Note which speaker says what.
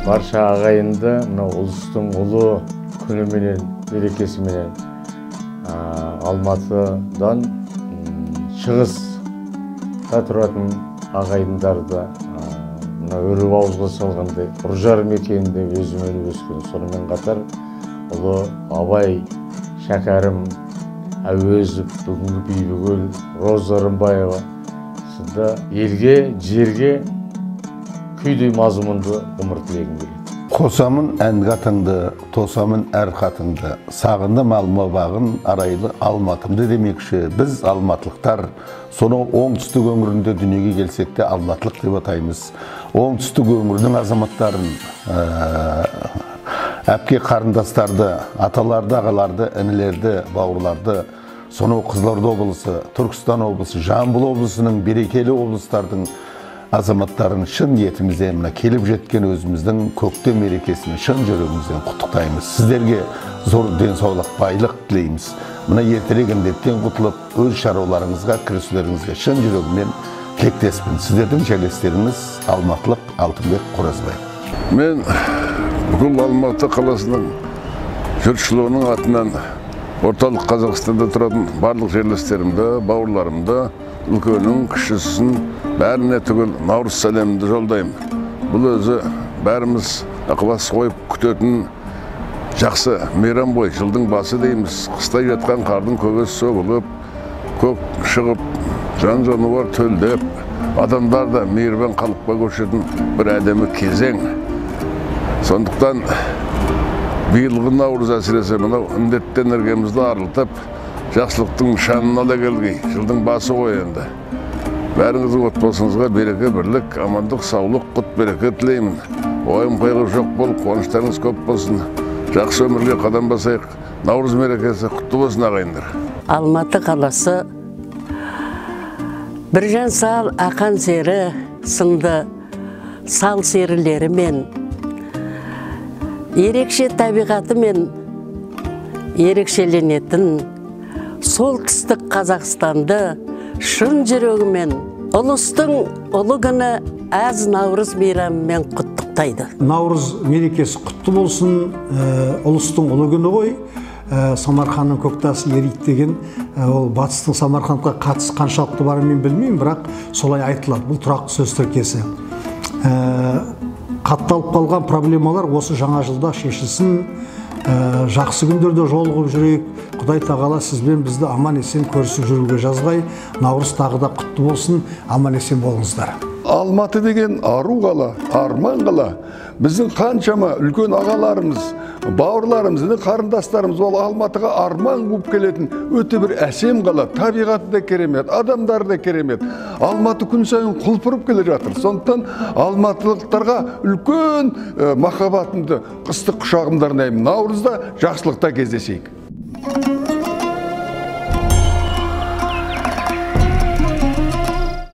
Speaker 1: Барша ағайынды ұлыстың ұлы күні менен, мерекесі менен Алматыдан шығыста тұратын ағайындарды өріп ауызға салғандай Ұржар мекенінде өзімен өскен. Сонымен қатар ұлы Абай, Шәкәрім, Әуезов, бүгінгі Бибігүл, Роза Рымбаева сынды елге, жерге күйдей мазмұнды ғұмыр тілегім келеді.
Speaker 2: Қосамын ән қатыңды, тосамын әр қатыңды, сағындым алма бағын, арайлы Алматымды демекші. Біз алматылықтар, соның оңтүстік өңірінде дүниеге келсек те алматылық деп атаймыз. Оңтүстік өңірдің азаматтарын, әпке қарындастарды, аталарды, ағаларды, інілерді, бауырларды, соның Қызылорда облысы, Түркістан облысы, Жамбыл облысының берекелі облыстардың азаматтарын шын ниетімізден, келіп жеткен өзіміздің көктем мерекесін шын жүрегімізден құттықтаймыз. Сіздерге зор денсаулық, байлық тілейміз. Мына ертерек індеттен құтылып, өз шаруаларыңызға, кірісулеріңізге шын жүрегіммен тілектеспін. Сіздердің жерлестеріңіз алматылық Алтынбек Қоразбай.
Speaker 3: Мен бүкіл Алматы қаласының жұртшылығының атынан орталық Қазақстанда тұратын барлық жерлестерімді, бауырларымды, үлкенің, кішісін, бәріне түгіл Наурыз сәлемімді жолдаймын. Бұл өзі бәріміз ықылас қойып күтетін жақсы мейрам ғой, жылдың басы дейміз. Қыстай жатқан қардың көбесі сөгіліп, көк шығып, жан-жануар төлдеп, адамдар да мейірбан қалыпқа көшетін бір әдемі кезең. Сондықтан биылғы Наурыз әсіресе мынау індеттен іргемізді арылтып, жақсылықтың нышанын ала келгей, жылдың басы ғой енді. Бәріңіздің отбасыңызға береке, бірлік, амандық, саулық, құт береке тілеймін. Ойым қайғы жоқ болып, қуаныштарыңыз көп болсын. Жақсы өмірге қадам басайық. Наурыз мерекесі құтты болсын ағайындар.
Speaker 4: Алматы қаласы Біржан Сал Ақан сері сынды сал серілерімен, ерекше табиғатымен ерекшеленетін солтүстік Қазақстанды шын жүрегімен ұлыстың ұлы күні әз Наурыз мейрамымен құттықтайды.
Speaker 5: Наурыз мерекесі құтты болсын, ұлыстың ұлы күні ғой. Самарқанның көктасы ериді деген, ол батыстың Самарқандқа қатысы қаншалықты барын мен білмеймін, бірақ солай айтылады. Бұл тұрақты сөз тіркесі. Қатталып қалған проблемалар осы жаңа жылда шешілсін. Жақсы күндерде жолығып жүрейік. Құдай тағала сізбен бізді аман есен көрісіп жүруге жазғай. Наурыз тағы да құтты болсын, аман есен болыңыздар.
Speaker 6: Алматы деген ару қала, арман қала. Біздің қаншама үлкен ағаларымыз, бауырларымыз, қарындастарымыз ол Алматыға арман қуып келетін өте бір әсем қала. Табиғаты да керемет, адамдары да керемет. Алматы күн сайын құлпырып келе жатыр. Сондықтан алматылықтарға үлкен махаббатымды, ыстық құшағымды арнаймын. Наурызда жақсылықта кездесейік.